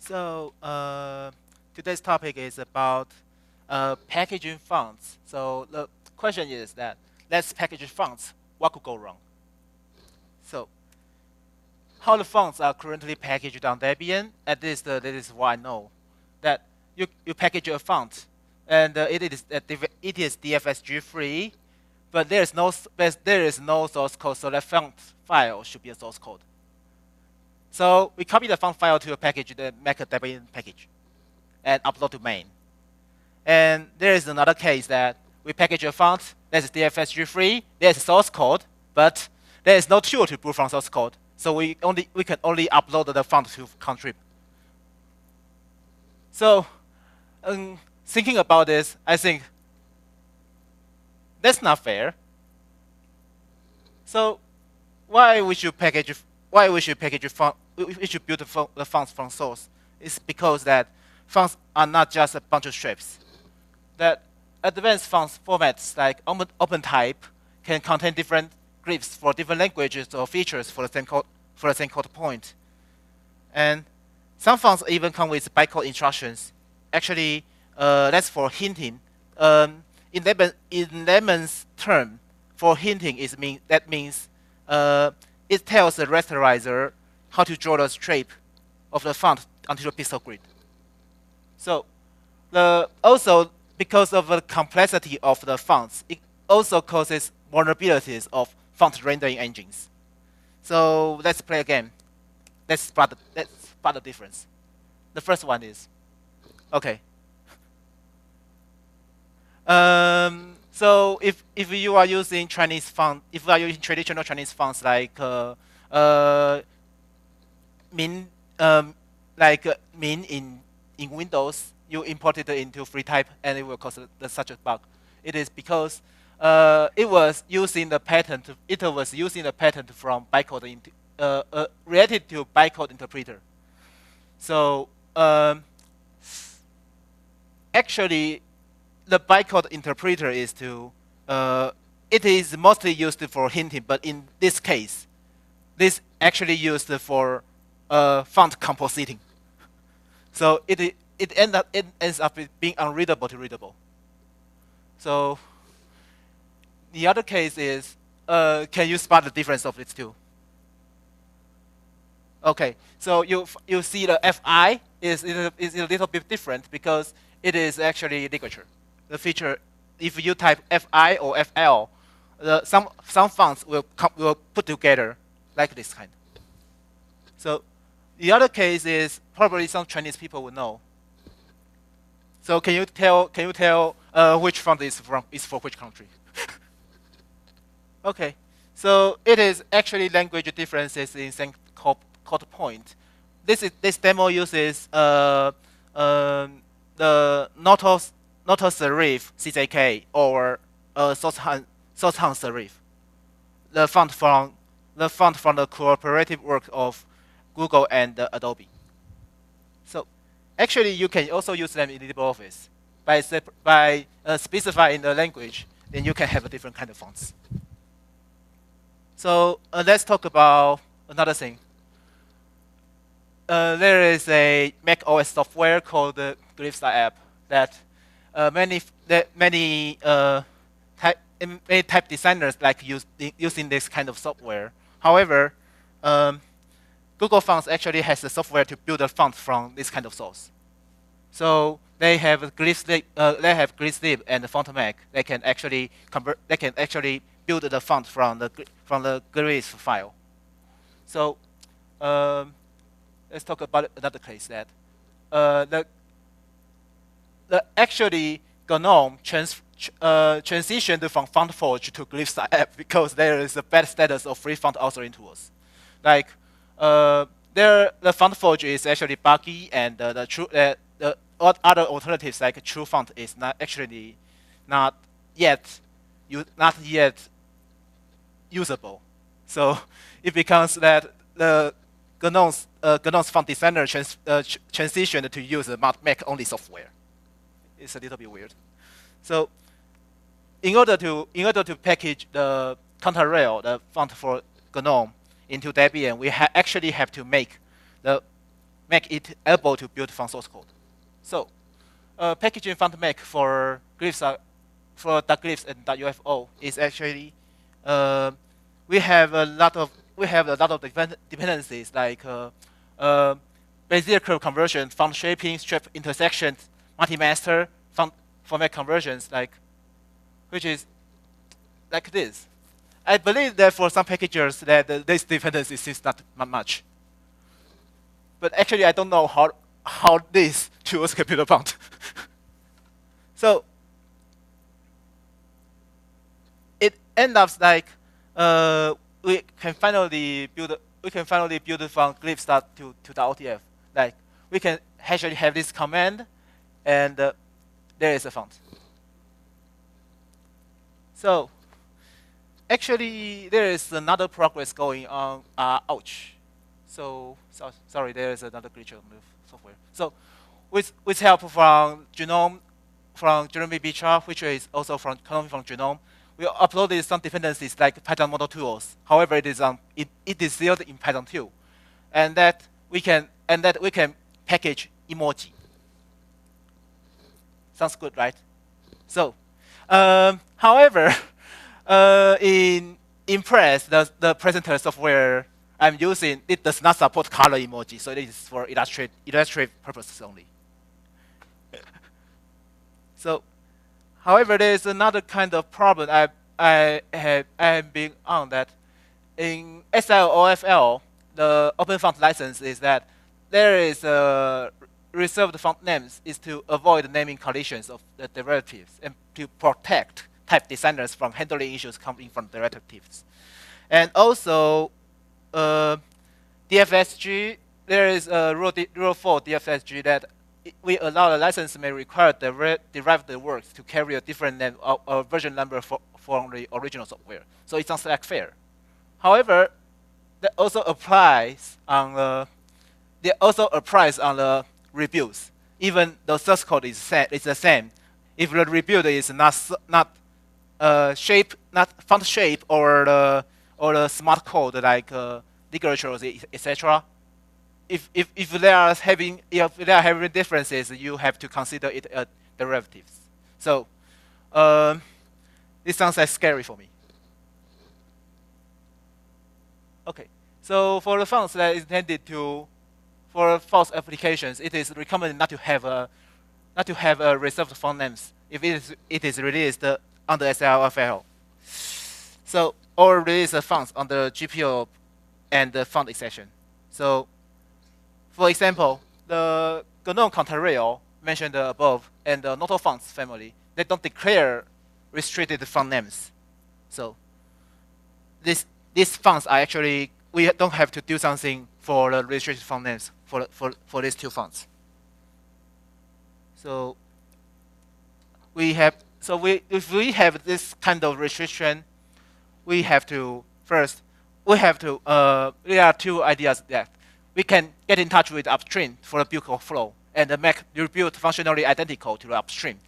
So today's topic is about packaging fonts. So the question is that let's package fonts. What could go wrong? So how the fonts are currently packaged on Debian, at least this is what I know. That you package a font, and it is DFSG-free, but there is no source code, so that font file should be a source code. So we copy the font file to a package, the make a Debian package, and upload to main. And there is another case that we package a font that is DFSG-free. There's source code, but there is no tool to boot from source code. So we can only upload the font to contrib. So thinking about this, I think that's not fair. So why we should package a font? We should build the fonts from source. It's because that fonts are not just a bunch of shapes. That advanced fonts formats like OpenType can contain different glyphs for different languages or features for the same code point. And some fonts even come with bytecode instructions. Actually, that's for hinting. In layman's term, for hinting that means it tells the rasterizer how to draw the shape of the font onto the pixel grid. So also because of the complexity of the fonts, it also causes vulnerabilities of font rendering engines. So let's play a game. Let's spot the difference. The first one is okay. So if you are using Chinese font, if you are using traditional Chinese fonts like Min in Windows, you import it into free type, and it will cause such a bug. It is because it was using the patent. It was using the patent from bytecode related to bytecode interpreter. So actually, the bytecode interpreter is it is mostly used for hinting, but in this case, this actually used for font compositing. So it ends up being unreadable to readable. So the other case is, can you spot the difference of these two? Okay, so you see the FI is a little bit different because it is actually ligature. The feature, if you type FI or FL, some fonts will put together like this kind. So the other case is probably some Chinese people will know. So can you tell which font is for which country? Okay, so it is actually language differences in same code point. This demo uses the Notos serif CJK or Sohan serif, the font from the cooperative work of Google and Adobe. So actually, you can also use them in LibreOffice by specifying the language. Then you can have a different kind of fonts. So let's talk about another thing. There is a Mac OS software called the Glyphs app that many type designers like using this kind of software. However, Google Fonts actually has the software to build a font from this kind of source. So they have glyphlib and FontMac. They can actually build the font from the glyphs file. So let's talk about another case that actually GNOME transitioned from FontForge to Glyphs app because there is a bad status of free font authoring tools. Like the FontForge is actually buggy, and the other alternatives like TrueFont is not yet usable. So it becomes that the GNOME's font designer transitioned to use the Mac only software. It's a little bit weird. So in order to package the counter-rail, the font for GNOME, into Debian, we actually have to make the make it able to build from source code. So packaging font make for glyphs for .glyphs and .ufo is actually we have a lot of dependencies like Bezier curve conversion, font shaping, strip intersection, multi-master, font format conversions, which is like this. I believe that for some packagers that this dependency is not much. But actually, I don't know how this tools can build a font. So it ends up like we can finally build from glyph start to the OTF. Like we can actually have this command, and there is a font. So actually, there is another progress going on. Ouch. So sorry, there is another glitch on the software. So with help from Genome, from Jeremy Bichar, which is also coming from Genome, we uploaded some dependencies like Python model tools. However, it is still in Python 2, and that we can package emoji. Sounds good, right? So, however, in Impress, the presenter software I'm using, it does not support color emoji, so it is for illustrative purposes only. So, however, there is another kind of problem I have been on that in SIOFL, the open font license is that there is a reserved font names is to avoid naming collisions of the derivatives and to protect type designers from handling issues coming from derivatives. And also, DFSG, there is a rule 4 DFSG that we allow the license may require derived works to carry a different name or version number from the original software. So it sounds like fair. However, that also applies on the rebuilds. Even though source code is the same, if the rebuild is not font shape or the smart code like ligatures, etc. If they are having differences, you have to consider it derivatives. So this sounds like scary for me. Okay, so for the fonts that is intended for false applications, it is recommended not to have a reserved font names if it is released under SIOFL. So or release the fonts under GPO and the font exception. So for example, the GNOME Contrail mentioned above and the Noto fonts family, they don't declare restricted font names. So these fonts are actually, we don't have to do something for the restricted font names for these two fonts. So if we have this kind of restriction, there are two ideas that we can get in touch with upstream for the build flow and make the build functionally identical to the upstream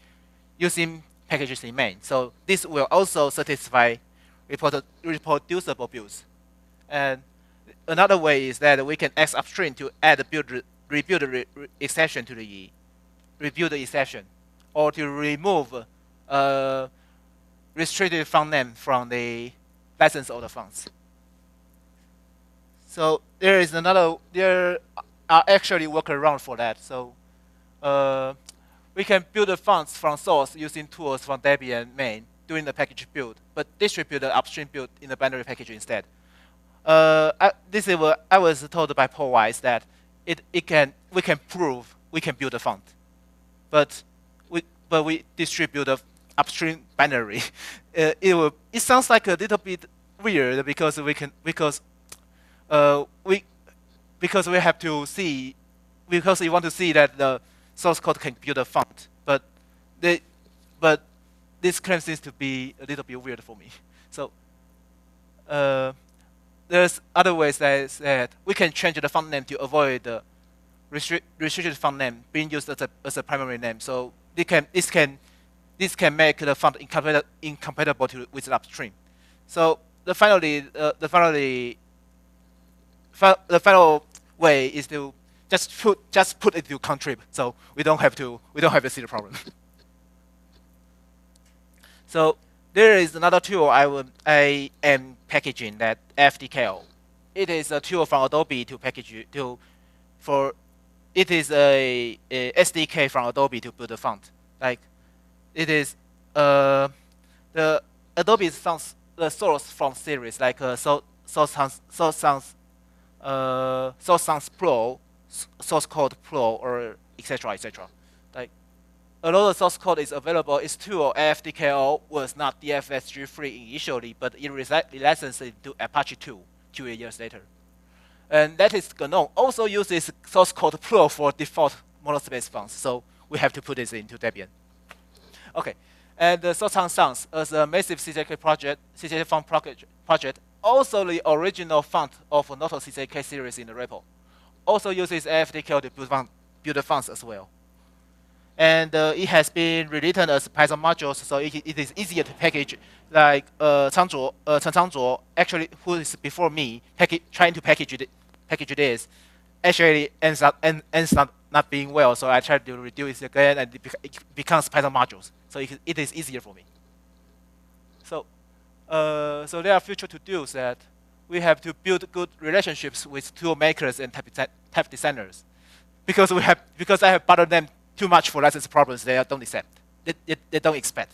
using packages in main. So this will also satisfy reproducible builds. And another way is that we can ask upstream to add a rebuild exception to the rebuild exception, or to remove restricted font name from the license of the fonts. So there are actually workarounds for that. So we can build the fonts from source using tools from Debian main doing the package build, but distribute the upstream build in the binary package instead. This is what I was told by Paul Weiss, that we can prove we can build a font, but we distribute the upstream binary. It sounds like a little bit weird because we have to see, because we want to see that the source code can build a font, but this claim seems to be a little bit weird for me. So there's other ways that we can change the font name to avoid the restricted font name being used as a primary name. So this can make the font incompatible with the upstream. So the final way is to just put it to contrib, so we don't have to see the problem. So there is another tool I am packaging, that FDKO. It is a tool from Adobe to package it is a SDK from Adobe to build a font. Like it is the Adobe sounds the source font series, like Source Pro, source code Pro, or etc. etc. Like a lot of source code is available. Its tool FDKO was not DFSG-free initially, but it licensed it to Apache 2 years later. And that is GNOME also uses source code Pro for default monospace fonts, so we have to put this into Debian. Okay, and the Source Sounds as a massive CJK font project, also the original font of Noto CJK series in the repo, also uses FDKO to build the fonts as well. And it has been rewritten as Python modules, so it is easier to package. Like Chen Changzuo, actually, who is before me, trying to package this, actually ends up not being well. So I tried to reduce it again, and it becomes Python modules. So it is easier for me. So so there are future to-dos that we have to build good relationships with tool makers and type designers, because I have bothered them too much for license problems they don't accept. They don't expect.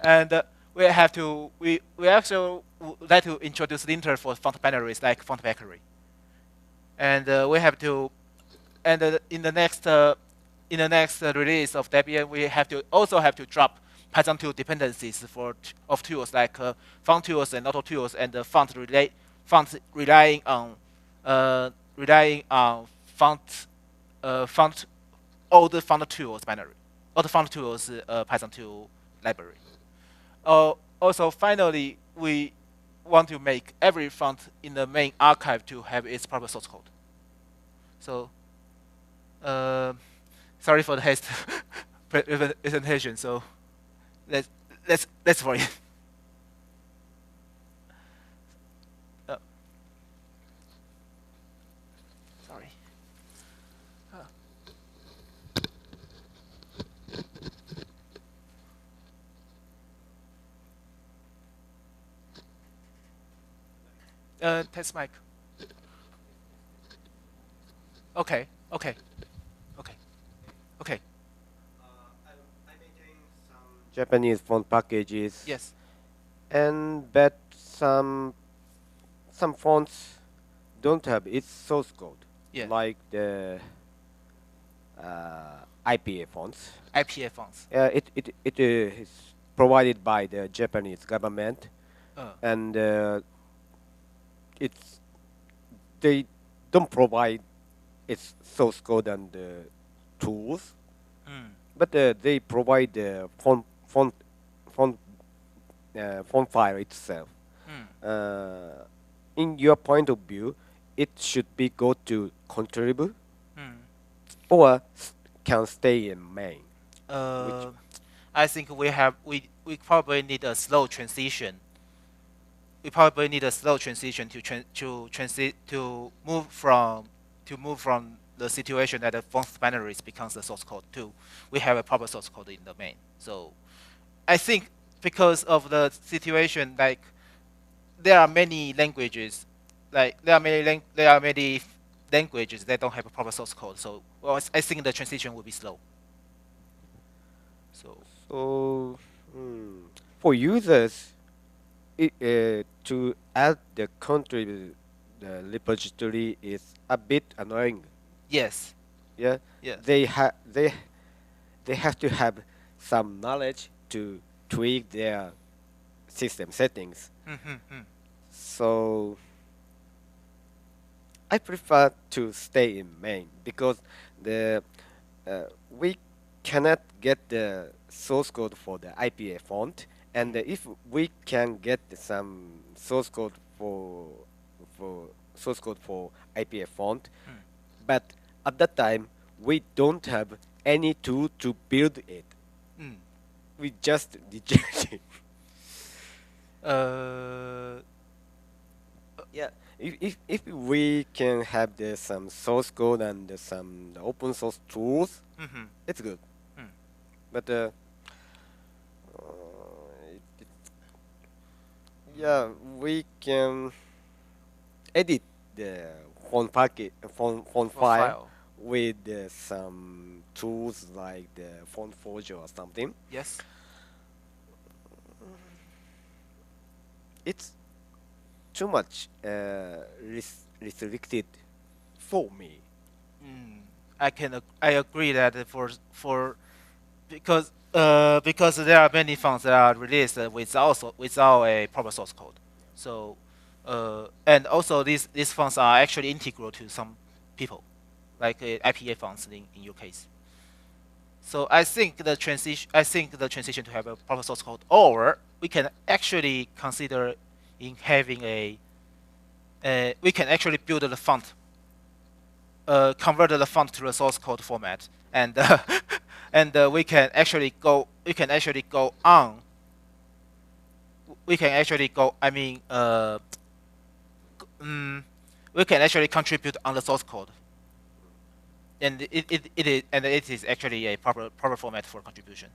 And we actually would like to introduce linter for font binaries like Font Bakery. And we have to, and in the next release of Debian, we also have to drop Python 2 dependencies of tools like font tools and auto tools, and the font relying on all the font tools binary, all the font tools Python 2 library. Also, finally, we want to make every font in the main archive to have its proper source code. So, sorry for the haste presentation. So, let's for it. Sorry. Test mic. Okay. I'm making some Japanese font packages. Yes. But some fonts don't have its source code. Yeah. Like the IPA fonts. IPA fonts. It is provided by the Japanese government, and they don't provide its source code and tools, but they provide the font file itself. In your point of view, it should be go to contribute or can stay in main. I think we probably need a slow transition. We probably need a slow transition to move from the situation that the font binaries becomes the source code to we have a proper source code in the main. So I think because of the situation, like there are many languages, that don't have a proper source code. So I think the transition will be slow. So for users, to add the contribute the repository is a bit annoying. Yes. Yeah. Yes. They have to have some knowledge to tweak their system settings. So I prefer to stay in main because we cannot get the source code for the IPA font, and if we can get some source code for IPA font, but at that time we don't have any tool to build it. We just reject it. Yeah, if we can have some source code and some open source tools, Mm-hmm. it's good. Mm. But yeah, we can edit the font packet, font For file file. with some tools like the font forger or something. Yes. It's too much restricted for me. Mm. I agree that for because there are many fonts that are released without a proper source code. So and also these fonts are actually integral to some people, like IPA fonts in your case. So I think the transition to have a proper source code, or we can actually consider in having we can actually build the font, convert the font to the source code format, and we can actually go on. We can actually go. I mean, we can actually contribute on the source code, and it is actually a proper format for contribution,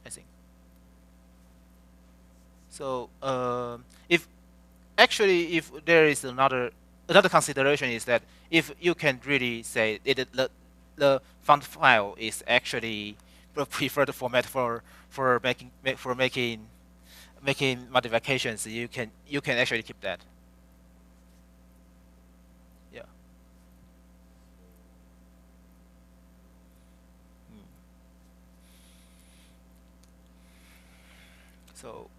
I think. So if if there is another consideration is that if you can really say the font file is actually the preferred format for making modifications, you can actually keep that. Yeah. Mm. So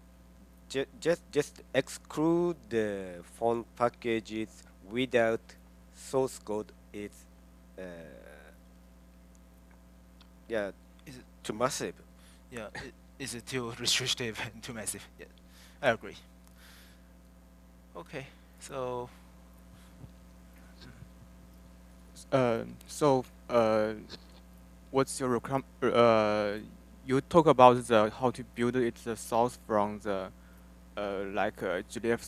Just exclude the font packages without source code. It's uh, yeah, is it too massive. yeah is it too restrictive and too massive? Yeah, I agree. Okay, so So, what's your you talk about the how to build it the source from the like GDF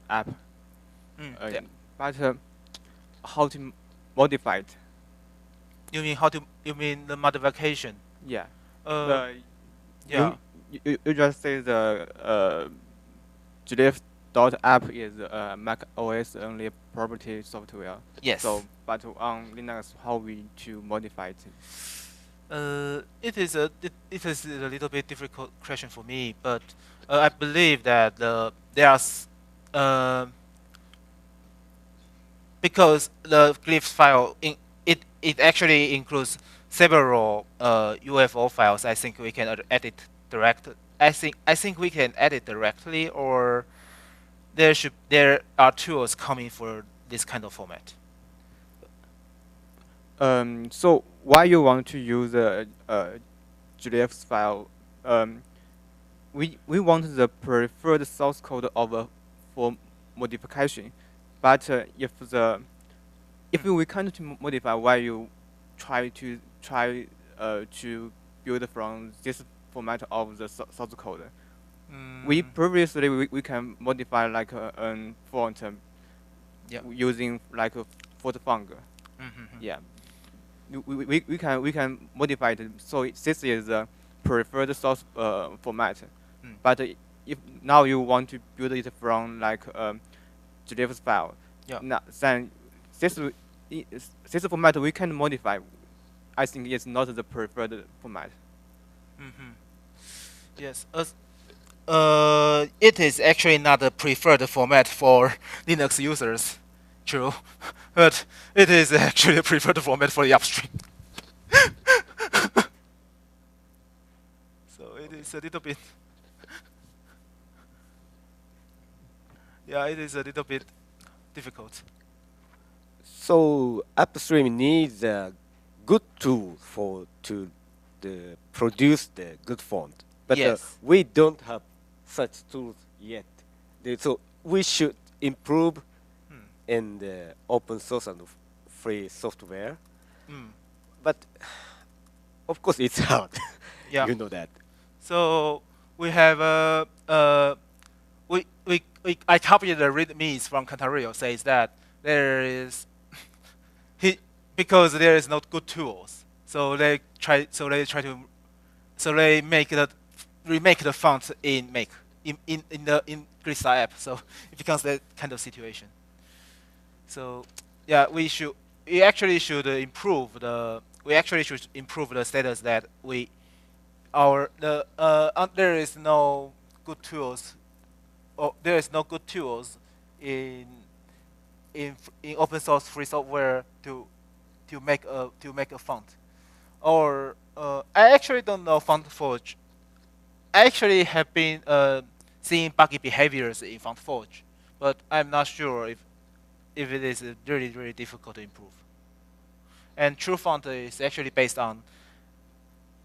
app, yeah. but how to modify it? You mean the modification? Yeah, Uh, the yeah. you just say the GDF dot app is Mac OS only property software. Yes. So, but on Linux, how we to modify it? It is a little bit difficult question for me, but I believe that there are because the glyphs file it actually includes several UFO files. I think we can edit direct. I think we can edit directly, or there are tools coming for this kind of format. So why you want to use a GDF file? Um, we want the preferred source code of for modification, but if we can't modify, why you try to build from this format of the source code? We Mm, previously we can modify like a font yeah. using like a font fung. Mm-hmm. Yeah, we can modify it. So this is the preferred source format. Mm, But if now you want to build it from like GDF file, yeah. then this this format we can modify. I think it's not the preferred format. Mm-hmm. Yes. It is actually not the preferred format for Linux users. True, but it is actually a preferred format for the upstream. So it is a little bit. Yeah, it is a little bit difficult. So upstream needs a good tool for to produce the good font, but Yes. we don't have such tools yet. So we should improve Hmm. in the open source and free software. Mm. But of course, it's hard. Yeah. You know that. So we have I copied the readmes from Cantario says that there is because there is not good tools, so they try to remake the font in Make in Grista app. So it becomes that kind of situation. So yeah, we actually should improve the status that there is no good tools, or there is no good tools in open source free software to make a font. Or I actually don't know FontForge. I actually have been seeing buggy behaviors in FontForge, but I'm not sure if it is really difficult to improve. And TrueFont is actually based on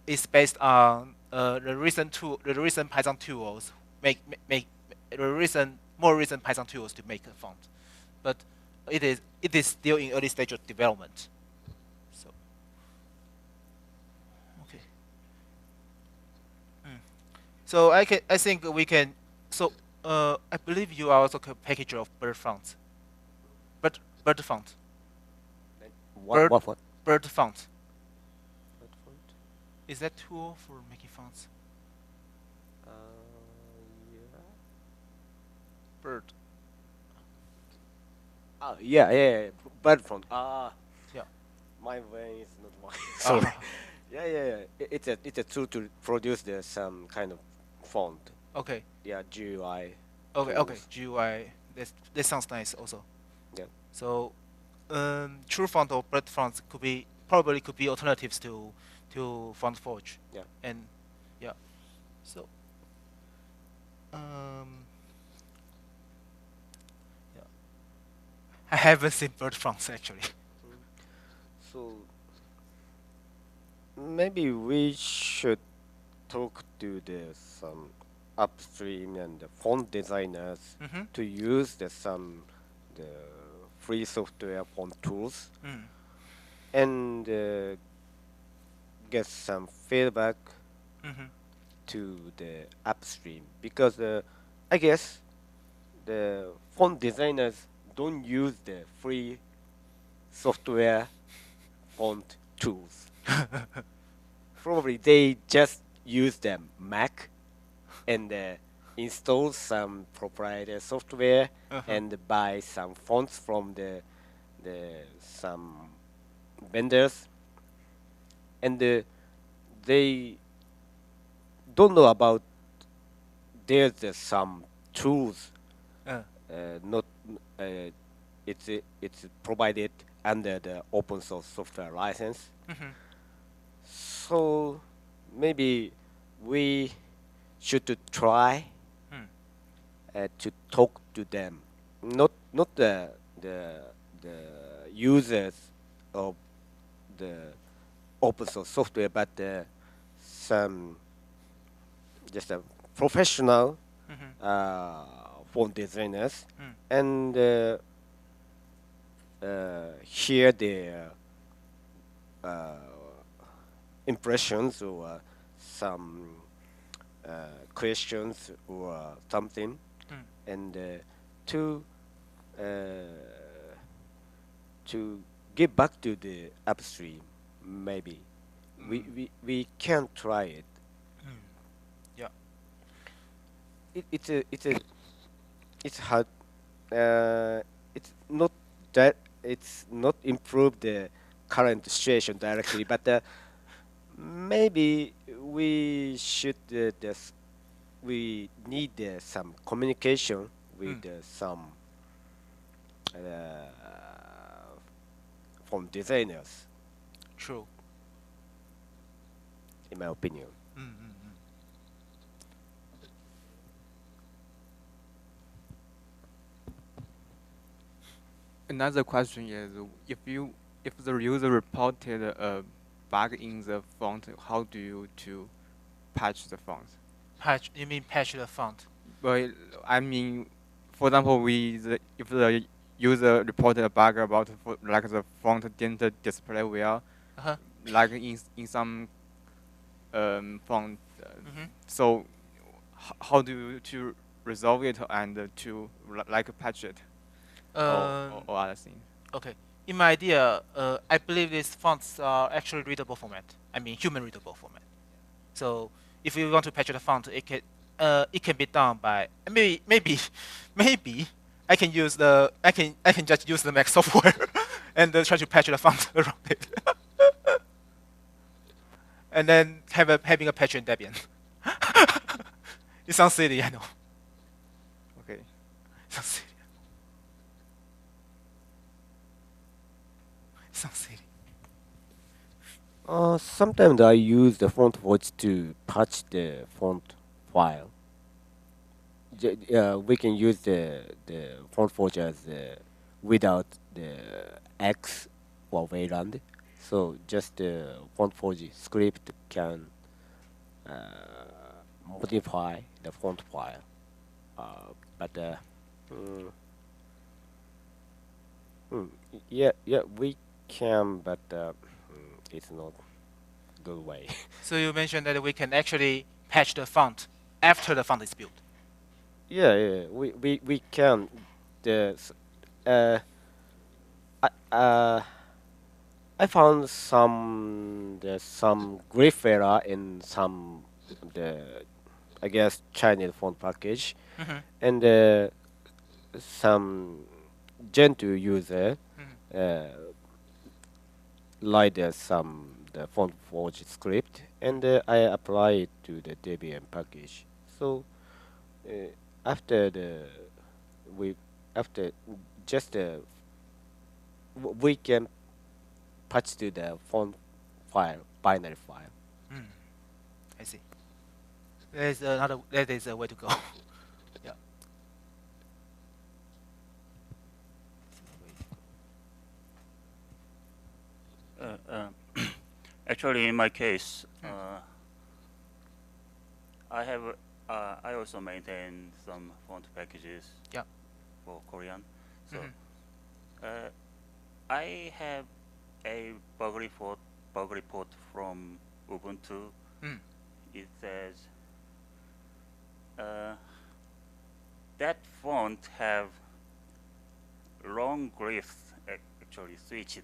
the recent Python tools make more recent Python tools to make a font, but it is still in early stage of development. So okay. So I think we can. So I believe you are also a packager of bird fonts. Bird font. What? Bird font. Is that tool for making fonts? Yeah. Bird. Yeah. Bird font. Yeah. My brain is not working. Sorry. Yeah. It's a tool to produce some kind of font. Okay. Yeah, GUI. Okay. GUI. That sounds nice also. Yeah. So, TrueFont or Bird fonts probably could be alternatives to FontForge. Yeah. And yeah. So. Yeah. I haven't seen Bird fonts actually. So maybe we should talk to some upstream and the font designers Mm-hmm. to use the free software font tools and get some feedback Mm-hmm. to the upstream, because I guess the font designers don't use the free software font tools. Probably they just use the Mac and install some proprietary software and buy some fonts from the some vendors, and they don't know about there's some tools not it's provided under the open source software license. So maybe we should to try to talk to them, not the users of the open source software, but some just a professional font designers, and hear their impressions or some questions or something, and to give back to the upstream. Maybe we can try it. Yeah. It's hard. It's not that it's not improve the current situation directly, but maybe we should we need some communication with some from designers, True. in my opinion. Another question is, if the user reported a bug in the font, how do you to patch the font? Patch? You mean patch the font? Well, I mean, for example, if the user reported a bug about like the font didn't display well, like in some font, so how do you to resolve it and to like patch it or other things. Okay. In my idea, I believe these fonts are actually readable format. I mean, human readable format. So if you want to patch the font, it can be done by maybe I can just use the Mac software and try to patch the font around it, and then having a patch in Debian. It sounds silly, I know. Okay. It sounds silly. It sounds silly. Sometimes I use the font forge to patch the font file. We can use the font forge as without the X or Wayland. So just the font forge script can modify the font file. But yeah, we can, but it's not good way. So you mentioned that we can actually patch the font after the font is built. Yeah, we can. The I found some grief error in some the I guess Chinese font package, and some Gentoo user like the font forge script, and I apply it to the Debian package. So after the we after just we can patch to the font file binary file. I see. That is a way to go. Yeah. Actually, in my case, I also maintain some font packages Yeah. for Korean. So I have a bug report from Ubuntu. It says that font have long glyphs, actually switched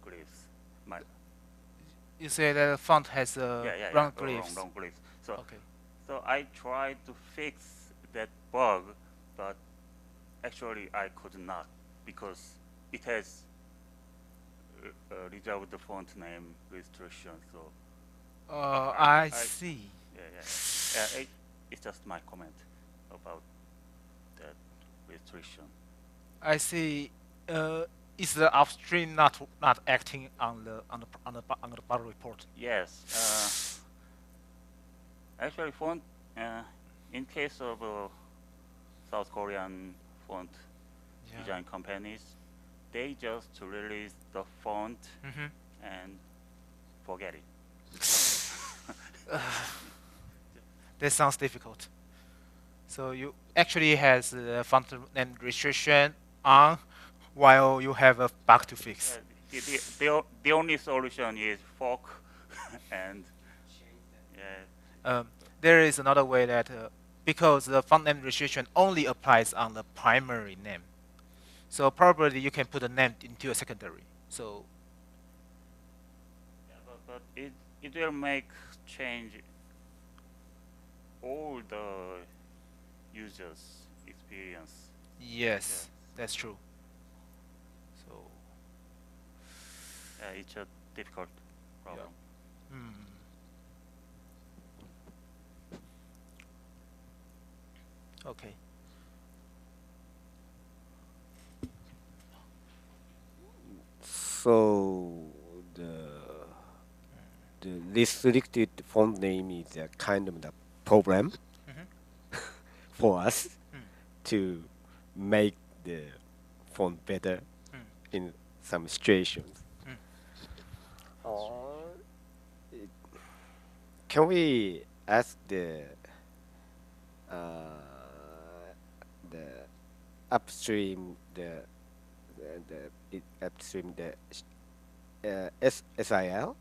glyphs. You say that the font has wrong glyphs. Wrong glyphs. So Okay. so I tried to fix that bug, but actually I could not because it has reserved the font name restriction. So I see. it's just my comment about that restriction. I see. Is the upstream not acting on the bug report? Yes. Actually, font in case of South Korean font design companies, they just release the font and forget it. That sounds difficult. So you actually has the font name restriction on while you have a bug to fix. The only solution is fork and there is another way that because the font name restriction only applies on the primary name, so probably you can put a name into a secondary. So but it will make change all the users' experience. yes, that's true. So It's a difficult problem. Okay. So the restricted font name is a kind of the problem for us to make the font better in some situations. Can we ask the upstream upstream SIL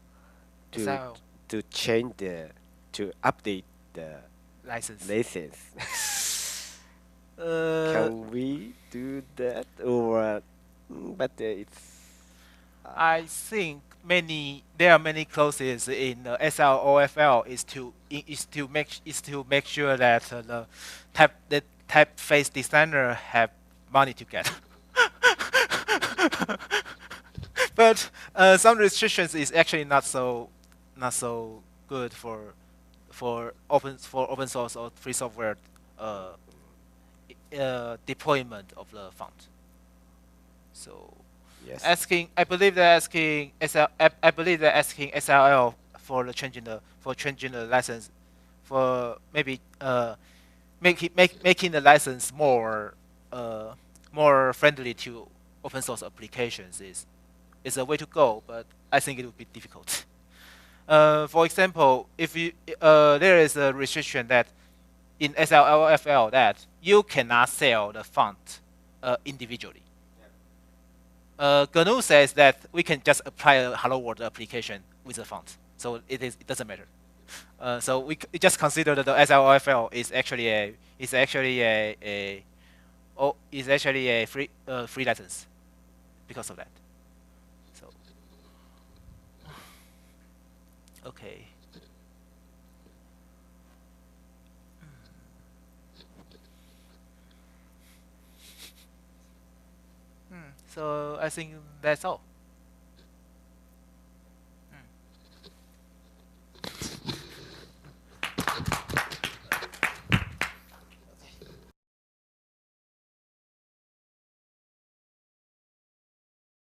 SIL. to change to update the License. license? Can we do that or? But it's. I think there are many clauses in SLOFL is to make sure that the typeface designer have money to get. But some restrictions is actually not so good for open source or free software uh, deployment of the font. So Yes. I believe that asking SRL for changing the license for maybe making the license more friendly to open source applications is a way to go, but I think it would be difficult. For example, if there is a restriction that in SLFL that you cannot sell the font individually. GNU says that we can just apply a Hello World application with the font, so it doesn't matter. So we just consider that the SLFL is actually a free license because of that. So okay. So I think that's all.